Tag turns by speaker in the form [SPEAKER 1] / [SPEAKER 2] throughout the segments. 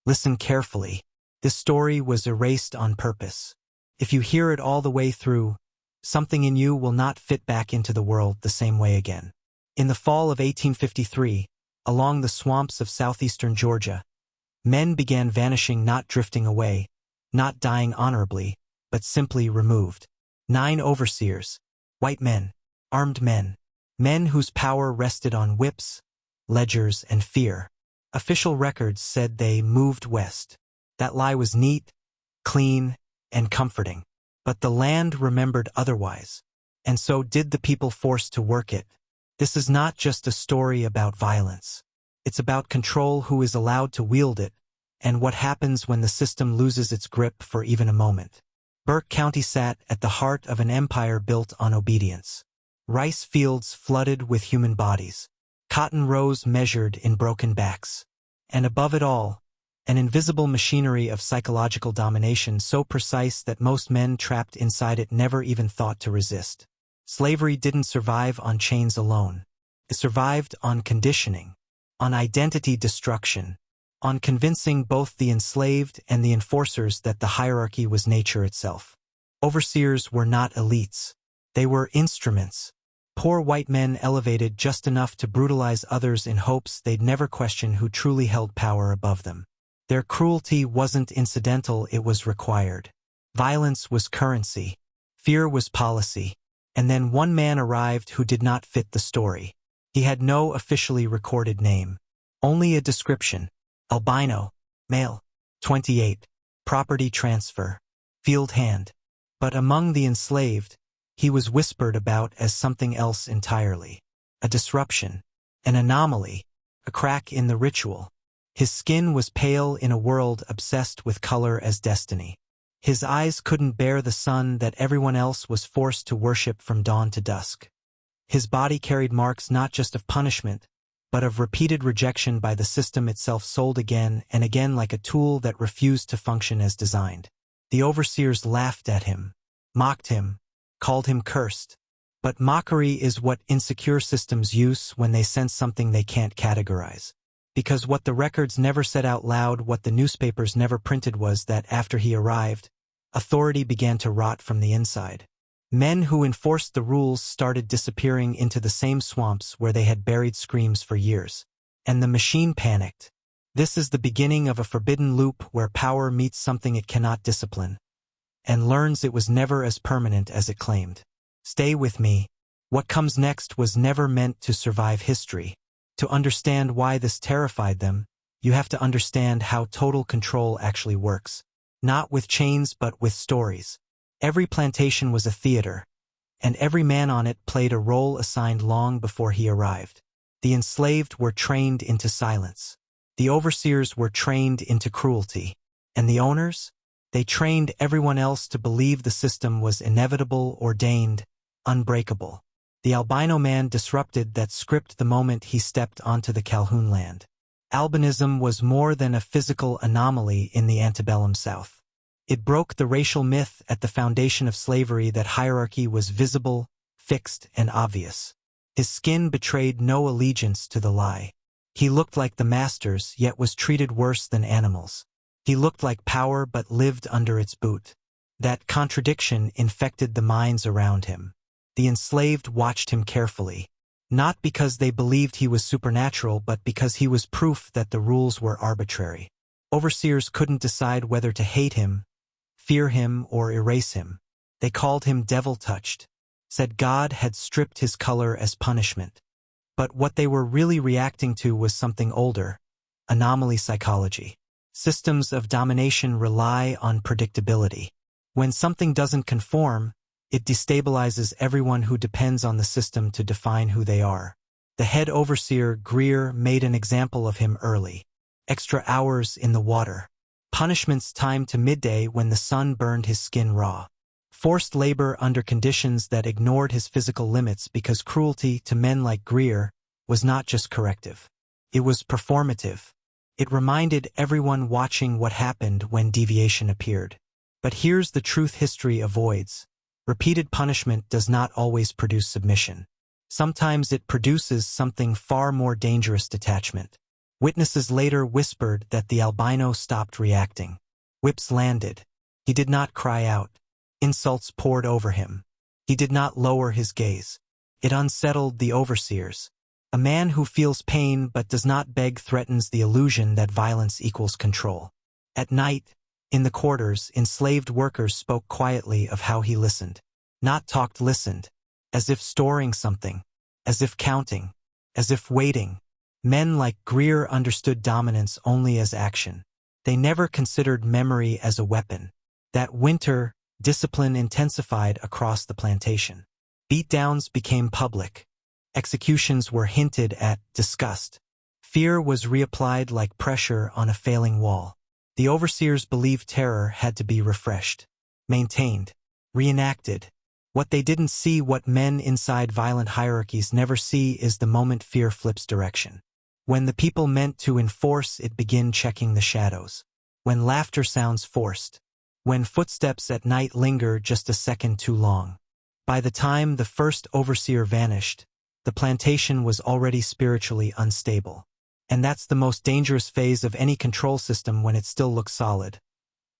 [SPEAKER 1] Listen carefully. This story was erased on purpose. If you hear it all the way through, something in you will not fit back into the world the same way again. In the fall of 1853, along the swamps of southeastern Georgia, men began vanishing, not drifting away, not dying honorably, but simply removed. 9 overseers, white men, armed men, men whose power rested on whips, ledgers, and fear. Official records said they moved west. That lie was neat, clean, and comforting. But the land remembered otherwise, and so did the people forced to work it. This is not just a story about violence. It's about control, who is allowed to wield it, and what happens when the system loses its grip for even a moment. Burke County sat at the heart of an empire built on obedience. Rice fields flooded with human bodies. Cotton rows measured in broken backs. And above it all, an invisible machinery of psychological domination so precise that most men trapped inside it never even thought to resist. Slavery didn't survive on chains alone. It survived on conditioning, on identity destruction, on convincing both the enslaved and the enforcers that the hierarchy was nature itself. Overseers were not elites. They were instruments. Poor white men elevated just enough to brutalize others in hopes they'd never question who truly held power above them. Their cruelty wasn't incidental, it was required. Violence was currency. Fear was policy. And then one man arrived who did not fit the story. He had no officially recorded name. Only a description. Albino, male, 28, property transfer, field hand. But among the enslaved, he was whispered about as something else entirely. A disruption, an anomaly, a crack in the ritual. His skin was pale in a world obsessed with color as destiny. His eyes couldn't bear the sun that everyone else was forced to worship from dawn to dusk. His body carried marks not just of punishment, but of repeated rejection by the system itself, sold again and again like a tool that refused to function as designed. The overseers laughed at him, mocked him, called him cursed. But mockery is what insecure systems use when they sense something they can't categorize. Because what the records never said out loud, what the newspapers never printed, was that after he arrived, authority began to rot from the inside. Men who enforced the rules started disappearing into the same swamps where they had buried screams for years. And the machine panicked. This is the beginning of a forbidden loop where power meets something it cannot discipline, and learns it was never as permanent as it claimed. Stay with me. What comes next was never meant to survive history. To understand why this terrified them, you have to understand how total control actually works. Not with chains, but with stories. Every plantation was a theater, and every man on it played a role assigned long before he arrived. The enslaved were trained into silence. The overseers were trained into cruelty. And the owners? They trained everyone else to believe the system was inevitable, ordained, unbreakable. The albino man disrupted that script the moment he stepped onto the Calhoun land. Albinism was more than a physical anomaly in the antebellum South. It broke the racial myth at the foundation of slavery that hierarchy was visible, fixed, and obvious. His skin betrayed no allegiance to the lie. He looked like the masters, yet was treated worse than animals. He looked like power but lived under its boot. That contradiction infected the minds around him. The enslaved watched him carefully, not because they believed he was supernatural, but because he was proof that the rules were arbitrary. Overseers couldn't decide whether to hate him, fear him, or erase him. They called him devil-touched, said God had stripped his color as punishment. But what they were really reacting to was something older: anomaly psychology. Systems of domination rely on predictability. When something doesn't conform, it destabilizes everyone who depends on the system to define who they are. The head overseer, Greer, made an example of him early. Extra hours in the water. Punishments timed to midday when the sun burned his skin raw. Forced labor under conditions that ignored his physical limits, because cruelty to men like Greer was not just corrective. It was performative. It reminded everyone watching what happened when deviation appeared. But here's the truth history avoids. Repeated punishment does not always produce submission. Sometimes it produces something far more dangerous: detachment. Witnesses later whispered that the albino stopped reacting. Whips landed. He did not cry out. Insults poured over him. He did not lower his gaze. It unsettled the overseers. A man who feels pain but does not beg threatens the illusion that violence equals control. At night, in the quarters, enslaved workers spoke quietly of how he listened. Not talked, listened. As if storing something. As if counting. As if waiting. Men like Greer understood dominance only as action. They never considered memory as a weapon. That winter, discipline intensified across the plantation. Beatdowns became public. Executions were hinted at, discussed. Fear was reapplied like pressure on a failing wall. The overseers believed terror had to be refreshed, maintained, reenacted. What they didn't see, what men inside violent hierarchies never see, is the moment fear flips direction. When the people meant to enforce it begin checking the shadows. When laughter sounds forced. When footsteps at night linger just a second too long. By the time the first overseer vanished, the plantation was already spiritually unstable. And that's the most dangerous phase of any control system, when it still looks solid,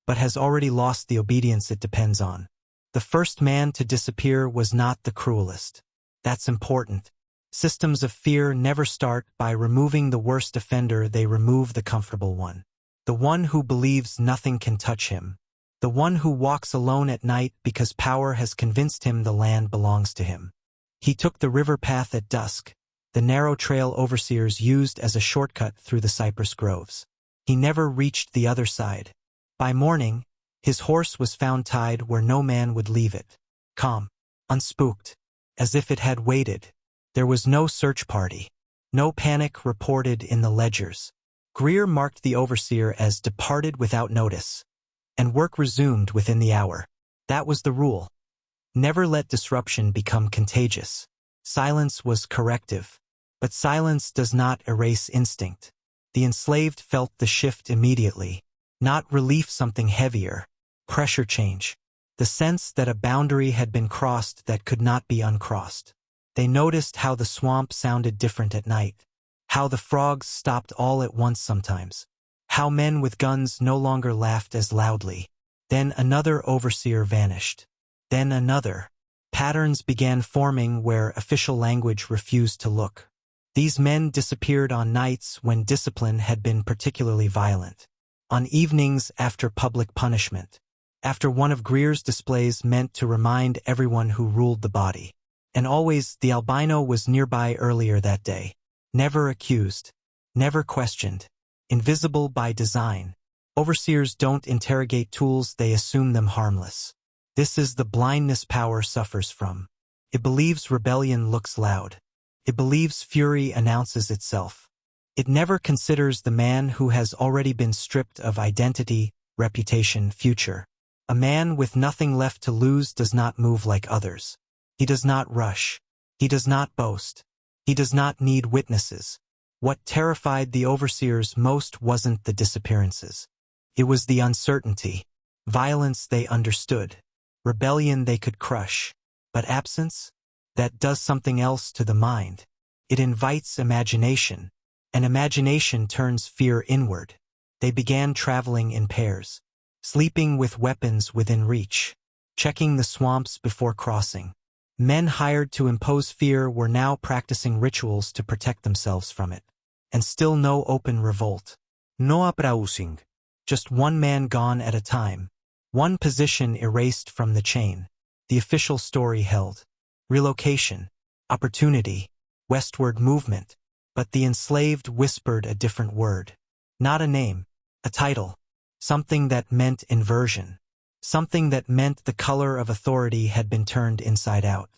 [SPEAKER 1] but has already lost the obedience it depends on. The first man to disappear was not the cruelest. That's important. Systems of fear never start by removing the worst offender, they remove the comfortable one. The one who believes nothing can touch him. The one who walks alone at night because power has convinced him the land belongs to him. He took the river path at dusk, the narrow trail overseers used as a shortcut through the cypress groves. He never reached the other side. By morning, his horse was found tied where no man would leave it. Calm, unspooked, as if it had waited. There was no search party. No panic reported in the ledgers. Greer marked the overseer as departed without notice. And work resumed within the hour. That was the rule. Never let disruption become contagious. Silence was corrective. But silence does not erase instinct. The enslaved felt the shift immediately. Not relief, something heavier. Pressure change. The sense that a boundary had been crossed that could not be uncrossed. They noticed how the swamp sounded different at night. How the frogs stopped all at once sometimes. How men with guns no longer laughed as loudly. Then another overseer vanished. Then another. Patterns began forming where official language refused to look. These men disappeared on nights when discipline had been particularly violent. On evenings after public punishment. After one of Greer's displays meant to remind everyone who ruled the body. And always the albino was nearby earlier that day. Never accused. Never questioned. Invisible by design. Overseers don't interrogate tools, they assume them harmless. This is the blindness power suffers from. It believes rebellion looks loud. It believes fury announces itself. It never considers the man who has already been stripped of identity, reputation, future. A man with nothing left to lose does not move like others. He does not rush. He does not boast. He does not need witnesses. What terrified the overseers most wasn't the disappearances. It was the uncertainty. Violence they understood. Rebellion they could crush. But absence? That does something else to the mind. It invites imagination. And imagination turns fear inward. They began traveling in pairs. Sleeping with weapons within reach. Checking the swamps before crossing. Men hired to impose fear were now practicing rituals to protect themselves from it. And still no open revolt. No uprising. Just one man gone at a time. One position erased from the chain. The official story held. Relocation. Opportunity. Westward movement. But the enslaved whispered a different word. Not a name. A title. Something that meant inversion. Something that meant the color of authority had been turned inside out.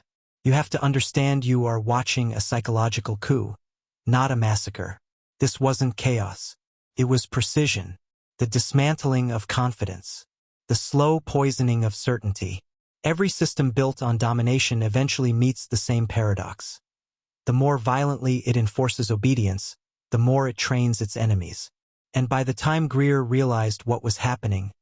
[SPEAKER 1] You have to understand you are watching a psychological coup. Not a massacre. This wasn't chaos. It was precision. The dismantling of confidence. The slow poisoning of certainty. Every system built on domination eventually meets the same paradox. The more violently it enforces obedience, the more it trains its enemies. And by the time Greer realized what was happening,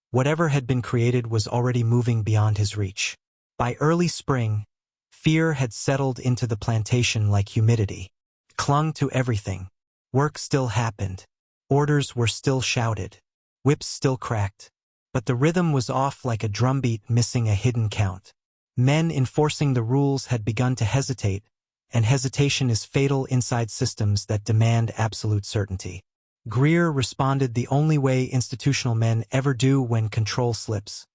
[SPEAKER 1] whatever had been created was already moving beyond his reach. By early spring, fear had settled into the plantation like humidity. It clung to everything. Work still happened. Orders were still shouted. Whips still cracked. But the rhythm was off like a drumbeat missing a hidden count. Men enforcing the rules had begun to hesitate, and hesitation is fatal inside systems that demand absolute certainty. Greer responded the only way institutional men ever do when control slips.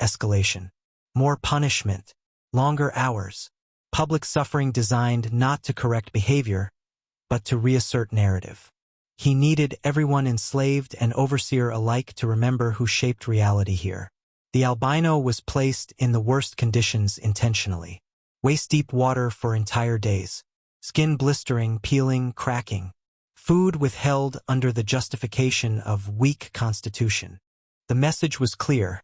[SPEAKER 1] Escalation. More punishment. Longer hours. Public suffering designed not to correct behavior, but to reassert narrative. He needed everyone enslaved and overseer alike to remember who shaped reality here. The albino was placed in the worst conditions intentionally. Waist-deep water for entire days. Skin blistering, peeling, cracking. Food withheld under the justification of weak constitution. The message was clear.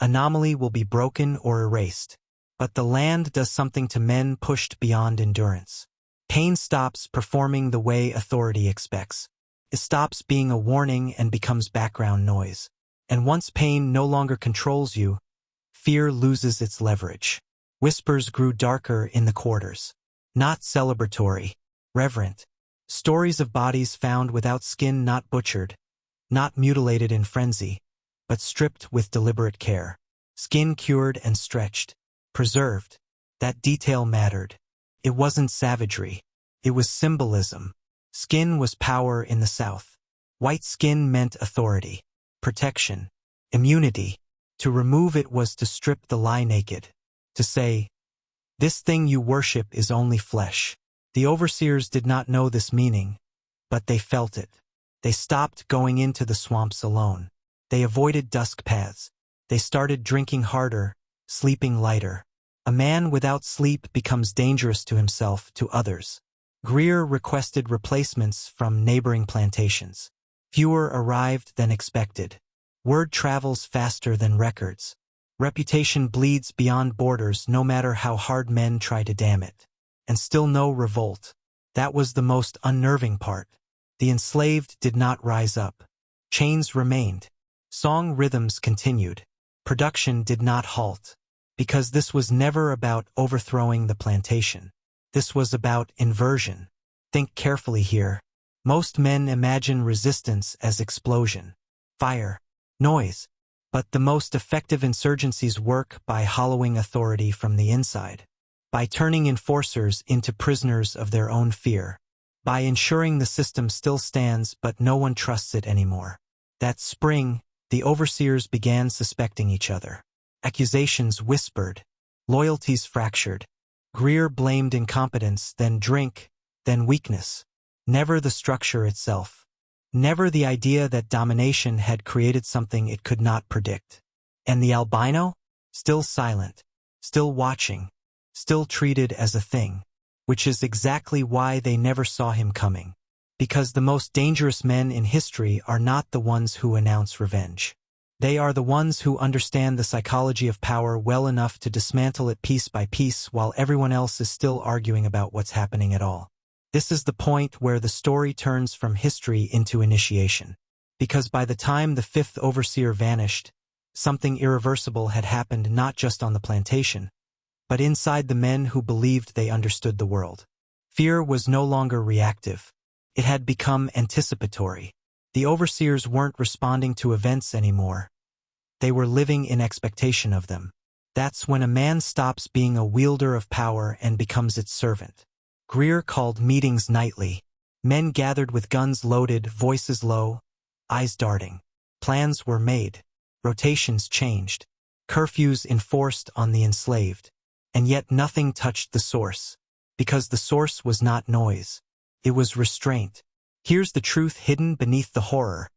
[SPEAKER 1] Anomaly will be broken or erased. But the land does something to men pushed beyond endurance. Pain stops performing the way authority expects. It stops being a warning and becomes background noise. And once pain no longer controls you, fear loses its leverage. Whispers grew darker in the quarters. Not celebratory, reverent. Stories of bodies found without skin, not butchered, not mutilated in frenzy, but stripped with deliberate care. Skin cured and stretched, preserved. That detail mattered. It wasn't savagery. It was symbolism. Skin was power in the South. White skin meant authority, protection, immunity. To remove it was to strip the lie naked. To say, "This thing you worship is only flesh." The overseers did not know this meaning, but they felt it. They stopped going into the swamps alone. They avoided dusk paths. They started drinking harder, sleeping lighter. A man without sleep becomes dangerous to himself, to others. Greer requested replacements from neighboring plantations. Fewer arrived than expected. Word travels faster than records. Reputation bleeds beyond borders no matter how hard men try to dam it. And still no revolt. That was the most unnerving part. The enslaved did not rise up. Chains remained. Song rhythms continued. Production did not halt. Because this was never about overthrowing the plantation. This was about inversion. Think carefully here. Most men imagine resistance as explosion, fire, noise. But the most effective insurgencies work by hollowing authority from the inside. By turning enforcers into prisoners of their own fear. By ensuring the system still stands but no one trusts it anymore. That spring, the overseers began suspecting each other. Accusations whispered. Loyalties fractured. Greer blamed incompetence, then drink, then weakness. Never the structure itself. Never the idea that domination had created something it could not predict. And the albino? Still silent. Still watching. Still treated as a thing. Which is exactly why they never saw him coming. Because the most dangerous men in history are not the ones who announce revenge. They are the ones who understand the psychology of power well enough to dismantle it piece by piece while everyone else is still arguing about what's happening at all. This is the point where the story turns from history into initiation. Because by the time the fifth overseer vanished, something irreversible had happened not just on the plantation, but inside the men who believed they understood the world. Fear was no longer reactive. It had become anticipatory. The overseers weren't responding to events anymore. They were living in expectation of them. That's when a man stops being a wielder of power and becomes its servant. Greer called meetings nightly. Men gathered with guns loaded, voices low, eyes darting. Plans were made. Rotations changed. Curfews enforced on the enslaved. And yet nothing touched the source. Because the source was not noise. It was restraint. Here's the truth hidden beneath the horror.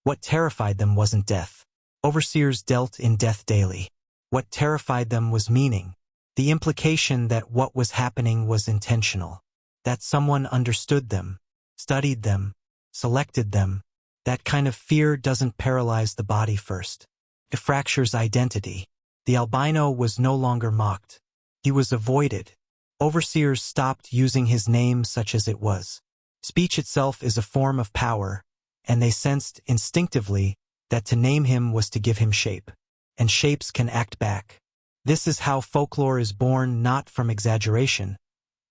[SPEAKER 1] What terrified them wasn't death. Overseers dealt in death daily. What terrified them was meaning. The implication that what was happening was intentional. That someone understood them, studied them, selected them. That kind of fear doesn't paralyze the body first. It fractures identity. The albino was no longer mocked. He was avoided. Overseers stopped using his name such as it was. Speech itself is a form of power, and they sensed instinctively that to name him was to give him shape. And shapes can act back. This is how folklore is born, not from exaggeration,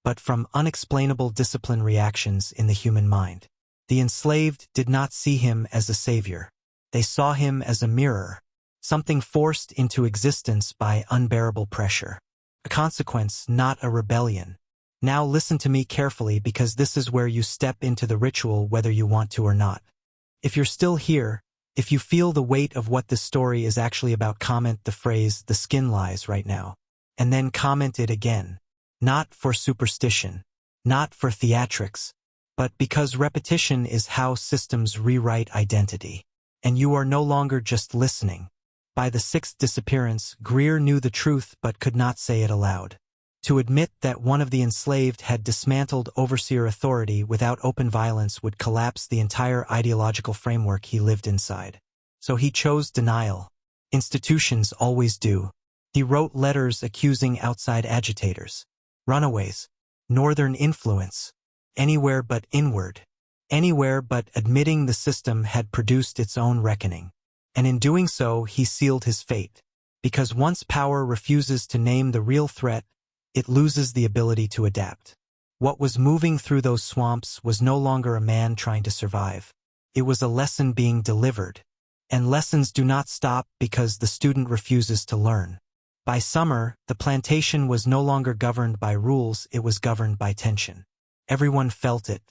[SPEAKER 1] but from unexplainable discipline reactions in the human mind. The enslaved did not see him as a savior. They saw him as a mirror, something forced into existence by unbearable pressure. A consequence, not a rebellion. Now listen to me carefully, because this is where you step into the ritual whether you want to or not. If you're still here, if you feel the weight of what this story is actually about, comment the phrase, "the skin lies," right now. And then comment it again. Not for superstition, not for theatrics, but because repetition is how systems rewrite identity. And you are no longer just listening. By the sixth disappearance, Greer knew the truth but could not say it aloud. To admit that one of the enslaved had dismantled overseer authority without open violence would collapse the entire ideological framework he lived inside. So he chose denial. Institutions always do. He wrote letters accusing outside agitators, runaways, northern influence, anywhere but inward, anywhere but admitting the system had produced its own reckoning. And in doing so, he sealed his fate. Because once power refuses to name the real threat, it loses the ability to adapt. What was moving through those swamps was no longer a man trying to survive. It was a lesson being delivered. And lessons do not stop because the student refuses to learn. By summer, the plantation was no longer governed by rules, it was governed by tension. Everyone felt it,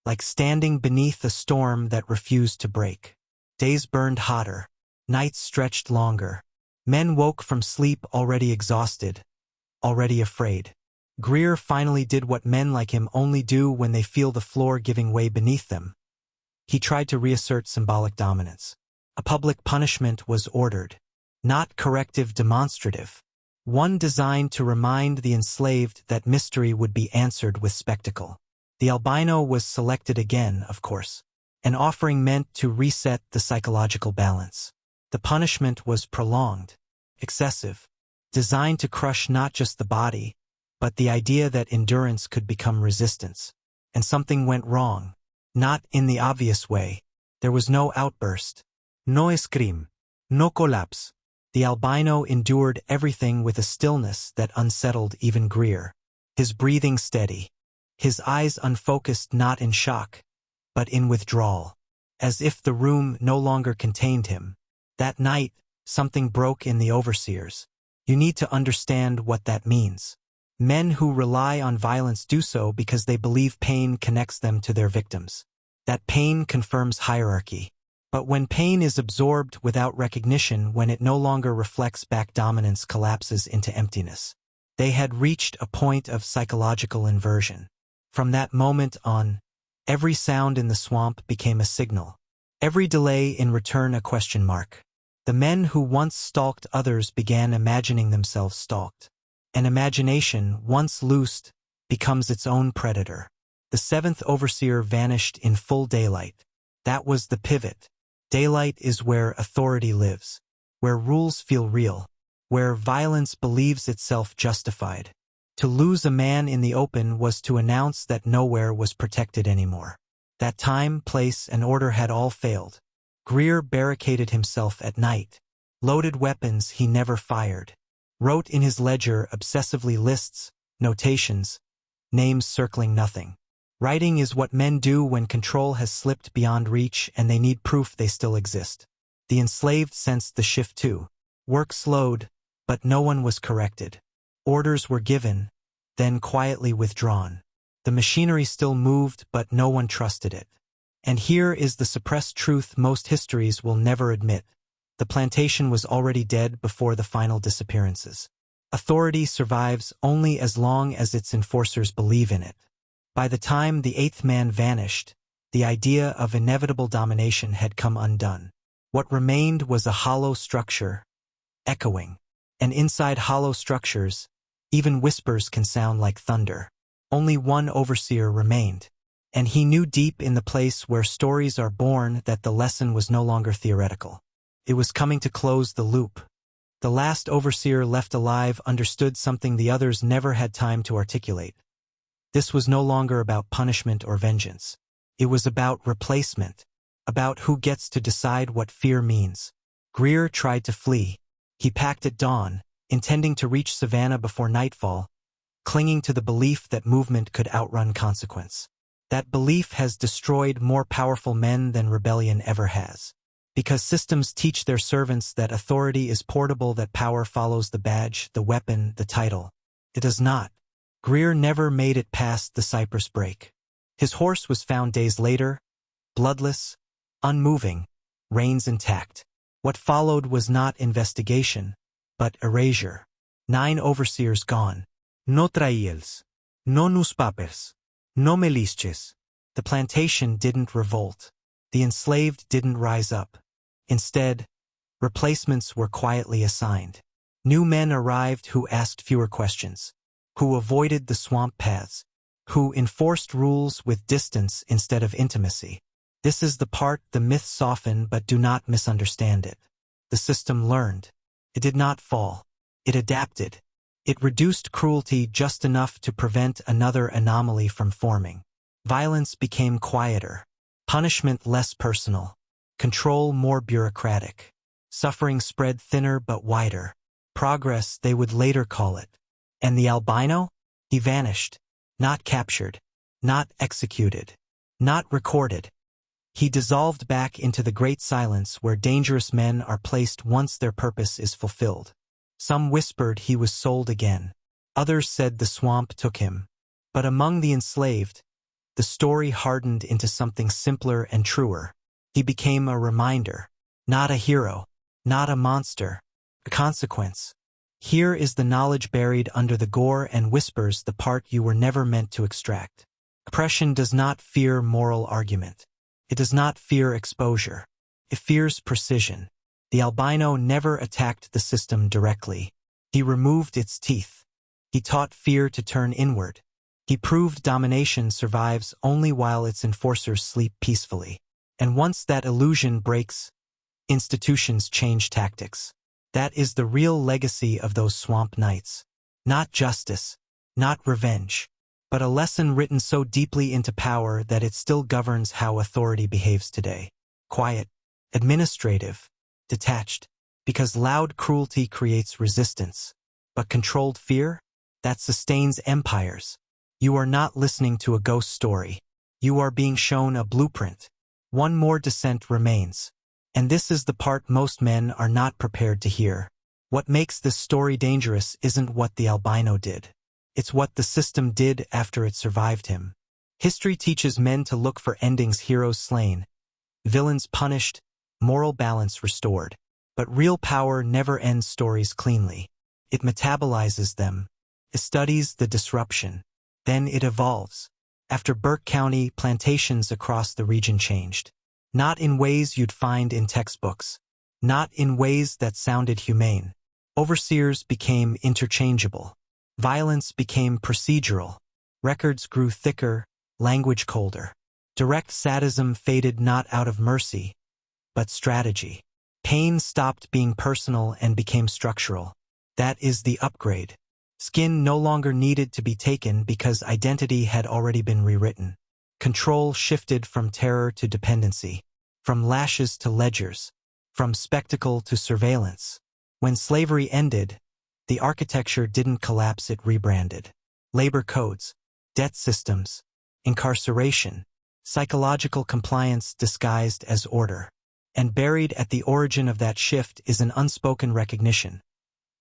[SPEAKER 1] like standing beneath a storm that refused to break. Days burned hotter. Nights stretched longer. Men woke from sleep already exhausted, already afraid. Greer finally did what men like him only do when they feel the floor giving way beneath them. He tried to reassert symbolic dominance. A public punishment was ordered, not corrective, demonstrative. One designed to remind the enslaved that mystery would be answered with spectacle. The albino was selected again, of course, an offering meant to reset the psychological balance. The punishment was prolonged, excessive, designed to crush not just the body, but the idea that endurance could become resistance. And something went wrong. Not in the obvious way. There was no outburst. No scream. No collapse. The albino endured everything with a stillness that unsettled even Greer. His breathing steady. His eyes unfocused, not in shock, but in withdrawal. As if the room no longer contained him. That night, something broke in the overseers. You need to understand what that means. Men who rely on violence do so because they believe pain connects them to their victims. That pain confirms hierarchy. But when pain is absorbed without recognition, when it no longer reflects back, dominance collapses into emptiness. They had reached a point of psychological inversion. From that moment on, every sound in the swamp became a signal. Every delay in return a question mark. The men who once stalked others began imagining themselves stalked. And imagination, once loosed, becomes its own predator. The seventh overseer vanished in full daylight. That was the pivot. Daylight is where authority lives, where rules feel real, where violence believes itself justified. To lose a man in the open was to announce that nowhere was protected anymore. That time, place, and order had all failed. Greer barricaded himself at night. Loaded weapons he never fired. Wrote in his ledger obsessively lists, notations, names circling nothing. Writing is what men do when control has slipped beyond reach and they need proof they still exist. The enslaved sensed the shift too. Work slowed, but no one was corrected. Orders were given, then quietly withdrawn. The machinery still moved, but no one trusted it. And here is the suppressed truth most histories will never admit. The plantation was already dead before the final disappearances. Authority survives only as long as its enforcers believe in it. By the time the eighth man vanished, the idea of inevitable domination had come undone. What remained was a hollow structure, echoing. And inside hollow structures, even whispers can sound like thunder. Only one overseer remained. And he knew deep in the place where stories are born that the lesson was no longer theoretical. It was coming to close the loop. The last overseer left alive understood something the others never had time to articulate. This was no longer about punishment or vengeance. It was about replacement, about who gets to decide what fear means. Greer tried to flee. He packed at dawn, intending to reach Savannah before nightfall, clinging to the belief that movement could outrun consequence. That belief has destroyed more powerful men than rebellion ever has. Because systems teach their servants that authority is portable, that power follows the badge, the weapon, the title. It does not. Greer never made it past the Cypress break. His horse was found days later, bloodless, unmoving, reins intact. What followed was not investigation, but erasure. 9 overseers gone. No trails. No newspapers. No militias. The plantation didn't revolt. The enslaved didn't rise up. Instead, replacements were quietly assigned. New men arrived who asked fewer questions, who avoided the swamp paths, who enforced rules with distance instead of intimacy. This is the part the myths soften but do not misunderstand it. The system learned. It did not fall. It adapted. It reduced cruelty just enough to prevent another anomaly from forming. Violence became quieter. Punishment less personal. Control more bureaucratic. Suffering spread thinner but wider. Progress, they would later call it. And the albino? He vanished. Not captured. Not executed. Not recorded. He dissolved back into the great silence where dangerous men are placed once their purpose is fulfilled. Some whispered he was sold again. Others said the swamp took him. But among the enslaved, the story hardened into something simpler and truer. He became a reminder. Not a hero. Not a monster. A consequence. Here is the knowledge buried under the gore and whispers, the part you were never meant to extract. Oppression does not fear moral argument. It does not fear exposure. It fears precision. The albino never attacked the system directly. He removed its teeth. He taught fear to turn inward. He proved domination survives only while its enforcers sleep peacefully. And once that illusion breaks, institutions change tactics. That is the real legacy of those swamp nights. Not justice, not revenge, but a lesson written so deeply into power that it still governs how authority behaves today. Quiet, administrative, detached, because loud cruelty creates resistance. But controlled fear? That sustains empires. You are not listening to a ghost story. You are being shown a blueprint. One more descent remains. And this is the part most men are not prepared to hear. What makes this story dangerous isn't what the albino did. It's what the system did after it survived him. History teaches men to look for endings: heroes slain, villains punished, moral balance restored. But real power never ends stories cleanly. It metabolizes them. It studies the disruption. Then it evolves. After Burke County, plantations across the region changed. Not in ways you'd find in textbooks. Not in ways that sounded humane. Overseers became interchangeable. Violence became procedural. Records grew thicker, language colder. Direct sadism faded not out of mercy, but strategy. Pain stopped being personal and became structural. That is the upgrade. Skin no longer needed to be taken because identity had already been rewritten. Control shifted from terror to dependency, from lashes to ledgers, from spectacle to surveillance. When slavery ended, the architecture didn't collapse, it rebranded. Labor codes, debt systems, incarceration, psychological compliance disguised as order. And buried at the origin of that shift is an unspoken recognition.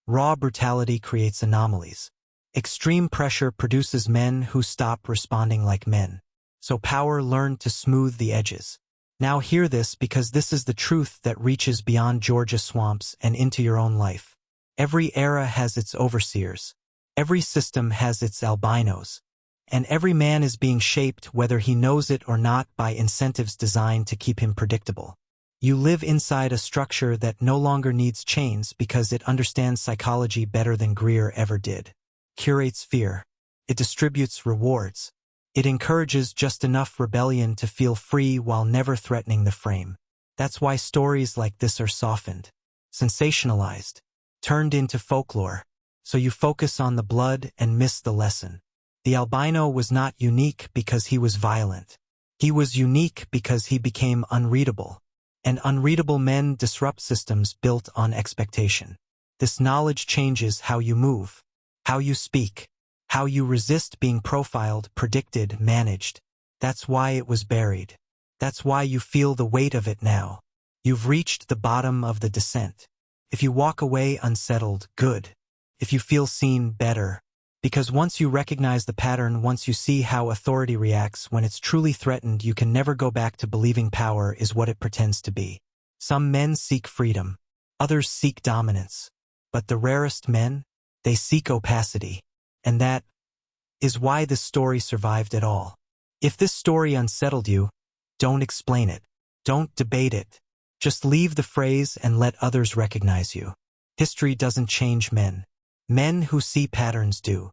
[SPEAKER 1] Raw brutality creates anomalies. Extreme pressure produces men who stop responding like men. So power learned to smooth the edges. Now hear this, because this is the truth that reaches beyond Georgia swamps and into your own life. Every era has its overseers. Every system has its albinos. And every man is being shaped, whether he knows it or not, by incentives designed to keep him predictable. You live inside a structure that no longer needs chains because it understands psychology better than Greer ever did. Curates fear. It distributes rewards. It encourages just enough rebellion to feel free while never threatening the frame. That's why stories like this are softened, sensationalized, turned into folklore, so you focus on the blood and miss the lesson. The albino was not unique because he was violent. He was unique because he became unreadable. And unreadable men disrupt systems built on expectation. This knowledge changes how you move, how you speak, how you resist being profiled, predicted, managed. That's why it was buried. That's why you feel the weight of it now. You've reached the bottom of the descent. If you walk away unsettled, good. If you feel seen, better. Because once you recognize the pattern, once you see how authority reacts when it's truly threatened, you can never go back to believing power is what it pretends to be. Some men seek freedom. Others seek dominance. But the rarest men, they seek opacity. And that is why this story survived at all. If this story unsettled you, don't explain it. Don't debate it. Just leave the phrase and let others recognize you. History doesn't change men. Men who see patterns do.